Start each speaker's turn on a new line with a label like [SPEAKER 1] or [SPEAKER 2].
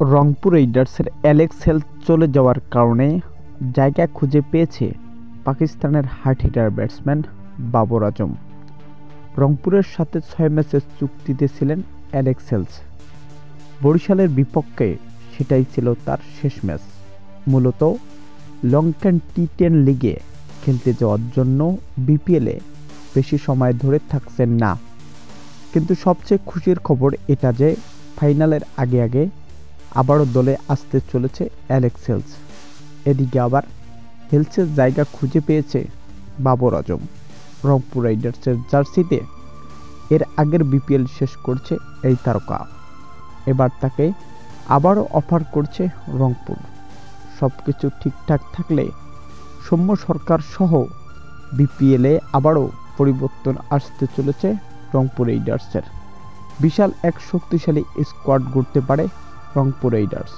[SPEAKER 1] রংপুর রাইডার্সের Alex Hales চলে যাওয়ার কারণে জায়গা খুঁজে পেয়েছে পাকিস্তানের hard hitter batsman Babar Azam. রংপুরের সাথে 6 ম্যাচের চুক্তিতে ছিলেন অ্যালেক্স হেলস। বরিশালের বিপক্ষে সেটাই ছিল তার শেষ ম্যাচ। মূলত লঙ্কান টি10 লিগে খেলতে যাওয়ার জন্য বিপিএলে বেশি সময় ধরে থাকছেন না। কিন্তু সবচেয়ে খুশির খবর এটা যে ফাইনালের আগে আগে আবারও দলে আসতে চলেছে অ্যালেক্স হেলস। এদিকে আবার হেলসের জায়গা খুঁজে পেয়েছে বাবর আজম রংপুর রাইডার্সের জার্সিতে। এর আগের বিপিএল শেষ করছে এই তারকা। এবার তাকে আবারও অফার করছে রংপুর। সব কিছু ঠিকঠাক থাকলে সৌম্য সরকার সহ বিপিএলে আবারও পরিবর্তন আসতে চলেছে রংপুর রাইডার্সের। বিশাল এক শক্তিশালী স্কোয়াড গড়তে পারে রংপুর রাইডার্স।